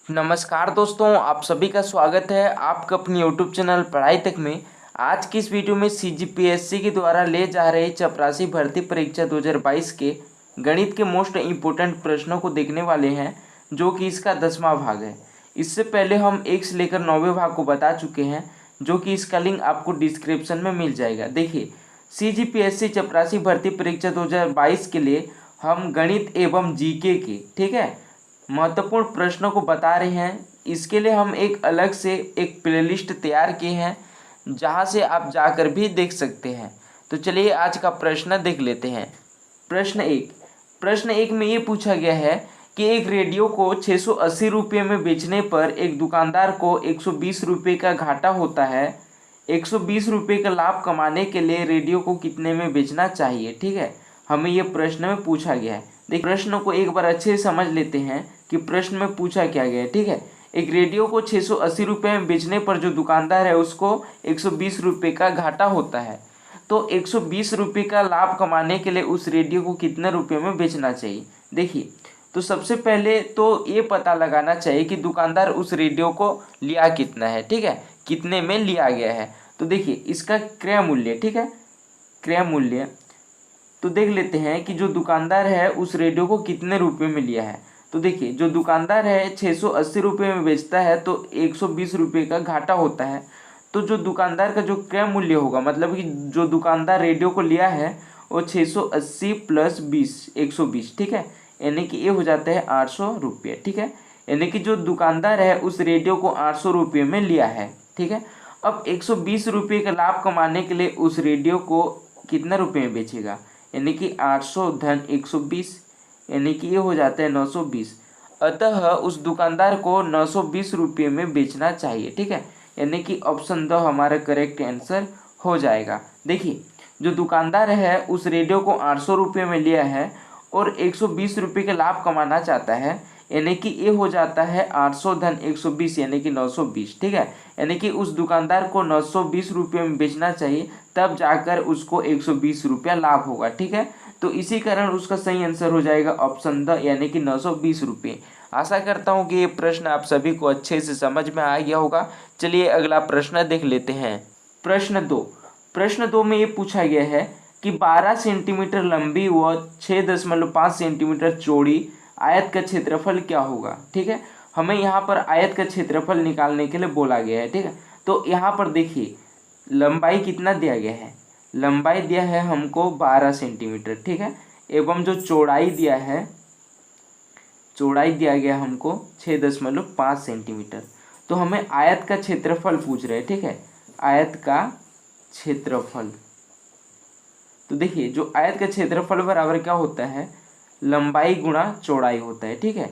नमस्कार दोस्तों, आप सभी का स्वागत है आपका अपनी यूट्यूब चैनल पढ़ाई तक में। आज की इस वीडियो में सीजीपीएससी के द्वारा ले जा रहे चपरासी भर्ती परीक्षा 2022 के गणित के मोस्ट इम्पोर्टेंट प्रश्नों को देखने वाले हैं, जो कि इसका 10वां भाग है। इससे पहले हम 1 से लेकर 9वें भाग को बता चुके हैं, जो कि इसका लिंक आपको डिस्क्रिप्शन में मिल जाएगा। देखिए, सीजीपीएससी चपरासी भर्ती परीक्षा 2022 के लिए हम गणित एवं जीके के ठीक है महत्वपूर्ण प्रश्नों को बता रहे हैं। इसके लिए हम एक अलग से एक प्लेलिस्ट तैयार किए हैं, जहां से आप जाकर भी देख सकते हैं। तो चलिए आज का प्रश्न देख लेते हैं। प्रश्न एक में ये पूछा गया है कि एक रेडियो को 680 रुपये में बेचने पर एक दुकानदार को 120 रुपये का घाटा होता है। 120 रुपये का लाभ कमाने के लिए रेडियो को कितने में बेचना चाहिए। ठीक है, हमें ये प्रश्न में पूछा गया है। देखिए, प्रश्न को एक बार अच्छे से समझ लेते हैं कि प्रश्न में पूछा क्या गया है। ठीक है, एक रेडियो को 680 रुपये में बेचने पर जो दुकानदार है उसको 120 रुपये का घाटा होता है। तो 120 रुपये का लाभ कमाने के लिए उस रेडियो को कितने रुपये में बेचना चाहिए। देखिए, तो सबसे पहले तो ये पता लगाना चाहिए कि दुकानदार उस रेडियो को लिया कितना है। ठीक है, कितने में लिया गया है। तो देखिए, इसका क्रय मूल्य, ठीक है, क्रय मूल्य तो देख लेते हैं कि जो दुकानदार है उस रेडियो को कितने रुपए में लिया है। तो देखिए, जो दुकानदार है 680 रुपये में बेचता है तो 120 रुपये का घाटा होता है। तो जो दुकानदार का जो क्रय मूल्य होगा, मतलब कि जो दुकानदार रेडियो को लिया है वो 680 प्लस 20 120, ठीक है, यानी कि ये हो जाता है 800 रुपये। ठीक है, यानी कि जो दुकानदार है उस रेडियो को 800 रुपये में लिया है। ठीक है, अब 120 रुपये का लाभ कमाने के लिए उस रेडियो को कितने रुपये में बेचेगा, यानी कि 800 धन 120, यानी कि ये हो जाता है 920। अतः उस दुकानदार को 920 रुपये में बेचना चाहिए। ठीक है, यानी कि ऑप्शन 2 हमारा करेक्ट आंसर हो जाएगा। देखिए, जो दुकानदार है उस रेडियो को 800 रुपये में लिया है और 120 रुपये का लाभ कमाना चाहता है, यानी कि ये हो जाता है 800 धन 120 यानी कि 920। ठीक है, यानी कि उस दुकानदार को 920 रुपये में बेचना चाहिए, तब जाकर उसको 120 रुपया लाभ होगा। ठीक है, तो इसी कारण उसका सही आंसर हो जाएगा ऑप्शन द, यानी कि 920 रुपये। आशा करता हूँ कि ये प्रश्न आप सभी को अच्छे से समझ में आ गया होगा। चलिए अगला प्रश्न देख लेते हैं। प्रश्न दो में ये पूछा गया है कि 12 सेंटीमीटर लंबी व 6.5 सेंटीमीटर चौड़ी आयत का क्षेत्रफल क्या होगा। ठीक है, हमें यहाँ पर आयत का क्षेत्रफल निकालने के लिए बोला गया है। ठीक है, तो यहाँ पर देखिए लंबाई कितना दिया गया है, लंबाई दिया है हमको 12 सेंटीमीटर। ठीक है, एवं जो चौड़ाई दिया है, चौड़ाई दिया गया हमको 6.5 सेंटीमीटर। तो हमें आयत का क्षेत्रफल पूछ रहे हैं। ठीक है, आयत का क्षेत्रफल। तो देखिए, जो आयत का क्षेत्रफल बराबर क्या होता है, लंबाई गुणा चौड़ाई होता है। ठीक है,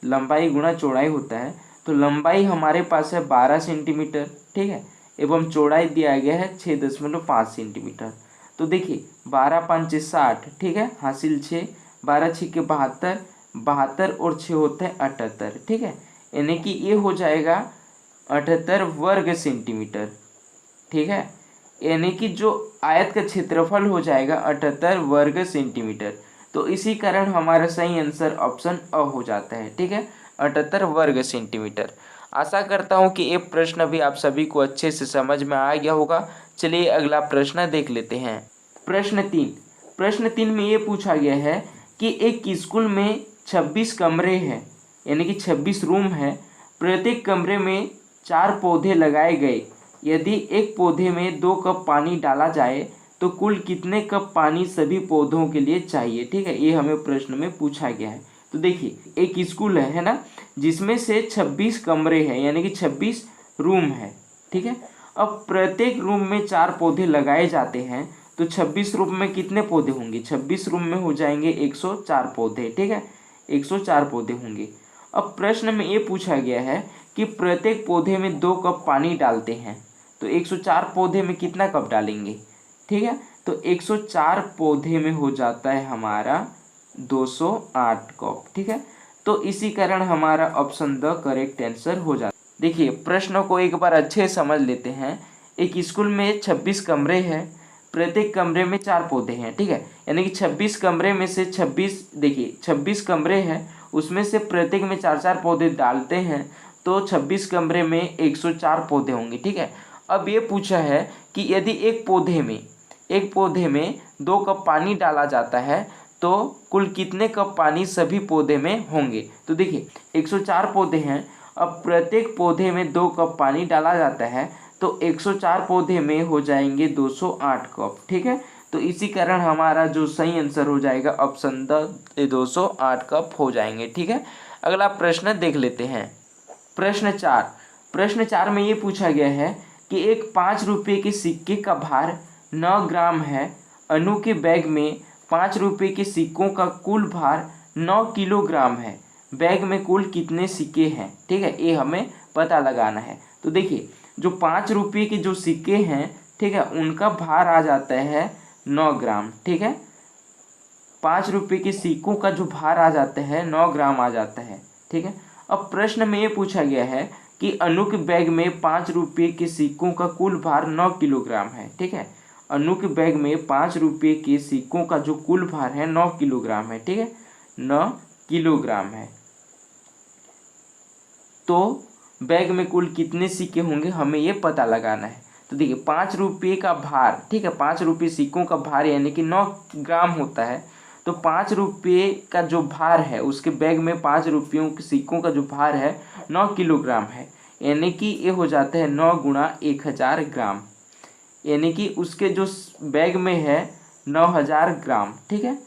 लंबाई गुणा चौड़ाई होता है। तो लंबाई हमारे पास है 12 सेंटीमीटर, ठीक है, एवं चौड़ाई दिया गया है 6.5 सेंटीमीटर। तो देखिए 12 5 60, ठीक है, हासिल 6, 12 6 के 72, 72 और 6 होता है 78। ठीक है, यानी कि ये हो जाएगा 78 वर्ग सेंटीमीटर। ठीक है, यानी कि जो आयत का क्षेत्रफल हो जाएगा 78 वर्ग सेंटीमीटर। तो इसी कारण हमारा सही आंसर ऑप्शन अ हो जाता है। ठीक है, 78 वर्ग सेंटीमीटर। आशा करता हूँ कि ये प्रश्न भी आप सभी को अच्छे से समझ में आ गया होगा। चलिए अगला प्रश्न देख लेते हैं। प्रश्न तीन में ये पूछा गया है कि एक स्कूल में 26 कमरे हैं, यानी कि 26 रूम है। प्रत्येक कमरे में 4 पौधे लगाए गए। यदि एक पौधे में 2 कप पानी डाला जाए तो कुल कितने कप पानी सभी पौधों के लिए चाहिए। ठीक है, ये हमें प्रश्न में पूछा गया है। तो देखिए, एक स्कूल है ना, जिसमें से 26 कमरे हैं, यानी कि 26 रूम है। ठीक है, अब प्रत्येक रूम में 4 पौधे लगाए जाते हैं, तो 26 रूम में कितने पौधे होंगे, 26 रूम में हो जाएंगे 104 पौधे। ठीक है, 104 पौधे होंगे। अब प्रश्न में ये पूछा गया है कि प्रत्येक पौधे में 2 कप पानी डालते हैं, तो 104 पौधे में कितना कप डालेंगे। ठीक है, तो 104 पौधे में हो जाता है हमारा 208 कप। ठीक है, तो इसी कारण हमारा ऑप्शन द करेक्ट आंसर हो जाता है। देखिए, प्रश्न को एक बार अच्छे से समझ लेते हैं। एक स्कूल में 26 कमरे हैं, प्रत्येक कमरे में 4 पौधे हैं। ठीक है, यानी कि 26 कमरे में से 26, देखिए 26 कमरे हैं उसमें से प्रत्येक में 4-4 पौधे डालते हैं तो 26 कमरे में 104 पौधे होंगे। ठीक है, अब ये पूछा है कि यदि एक पौधे में 2 कप पानी डाला जाता है तो कुल कितने कप पानी सभी पौधे में होंगे। तो देखिए 104 पौधे हैं, अब प्रत्येक पौधे में 2 कप पानी डाला जाता है तो 104 पौधे में हो जाएंगे 208 कप। ठीक है, तो इसी कारण हमारा जो सही आंसर हो जाएगा ऑप्शन द 208 कप हो जाएंगे। ठीक है, अगला प्रश्न देख लेते हैं। प्रश्न 4 में ये पूछा गया है कि एक 5 रुपये के सिक्के का भार 9 ग्राम है। अनु के बैग में 5 रुपये के सिक्कों का कुल भार 9 किलोग्राम है। बैग में कुल कितने सिक्के हैं। ठीक है, ये हमें पता लगाना है। तो देखिए जो 5 रुपये के जो सिक्के हैं, ठीक है, उनका भार आ जाता है 9 ग्राम। ठीक है, 5 रुपये के सिक्कों का जो भार आ जाता है 9 ग्राम आ जाता है। ठीक है, अब प्रश्न में ये पूछा गया है कि अनु के बैग में 5 रुपये के सिक्कों का कुल भार 9 किलोग्राम है। ठीक है, अनु के बैग में 5 रुपये के सिक्कों का जो कुल भार है 9 किलोग्राम है। ठीक है, 9 किलोग्राम है, तो बैग में कुल कितने सिक्के होंगे हमें ये पता लगाना है। तो देखिए 5 रुपये का भार, ठीक है, 5 रुपये सिक्कों का भार यानी कि 9 ग्राम होता है। तो 5 रुपये का जो भार है उसके बैग में 5 रुपयों के सिक्कों का जो भार है 9 किलोग्राम है, यानी कि ये हो जाता है 9 गुणा 1000 ग्राम, यानी कि उसके जो बैग में है 9000 ग्राम। ठीक है,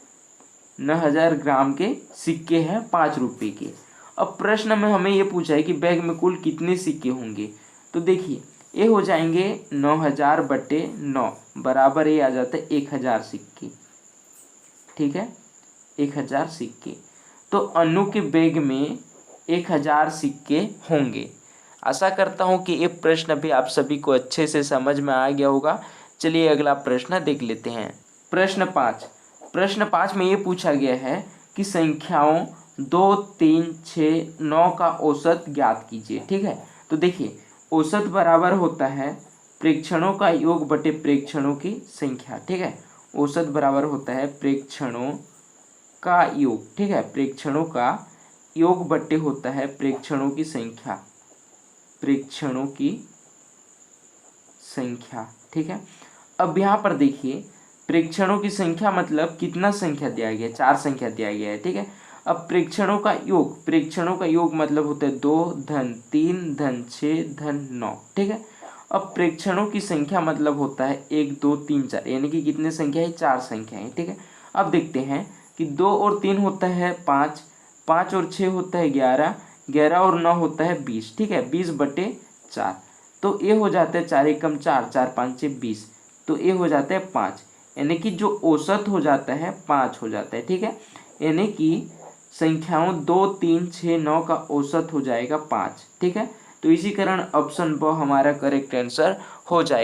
9000 ग्राम के सिक्के हैं 5 रुपये के। अब प्रश्न में हमें ये पूछा है कि बैग में कुल कितने सिक्के होंगे। तो देखिए ये हो जाएंगे 9000 बटे 9 बराबर ये आ जाता है 1000 सिक्के। ठीक है, 1000 सिक्के, तो अनु के बैग में 1000 सिक्के होंगे। आशा करता हूँ कि ये प्रश्न भी आप सभी को अच्छे से समझ में आ गया होगा। चलिए अगला प्रश्न देख लेते हैं। प्रश्न 5 में ये पूछा गया है कि संख्याओं 2, 3, 6, 9 का औसत ज्ञात कीजिए। ठीक है, तो देखिए औसत बराबर होता है प्रेक्षणों का योग बटे प्रेक्षणों की संख्या। ठीक है, औसत बराबर होता है प्रेक्षणों का योग। ठीक है, प्रेक्षणों का योग बटे होता है प्रेक्षणों की संख्या, प्रेक्षणों की संख्या। ठीक है, अब यहाँ पर देखिए प्रेक्षणों की संख्या मतलब कितना संख्या दिया गया है, 4 संख्या दिया गया है। ठीक है, अब प्रेक्षणों का योग मतलब होता है 2 धन 3 धन 6 धन 9। ठीक है, अब प्रेक्षणों की संख्या मतलब होता है 1 2 3 4, यानी कि कितने संख्या है, 4 संख्या है। ठीक है, अब देखते हैं कि 2 और 3 होता है 5, 5 और 6 होता है 11, 11 और 9 होता है 20। ठीक है, 20 बटे 4, तो ये हो जाता है 4 एकम 4, 4 5 6 20, तो ये हो जाता है 5, यानी कि जो औसत हो जाता है 5 हो जाता है। ठीक है, यानी कि संख्याओं 2 3 6 9 का औसत हो जाएगा 5। ठीक है, तो इसी कारण ऑप्शन ब हमारा करेक्ट आंसर हो जाएगा।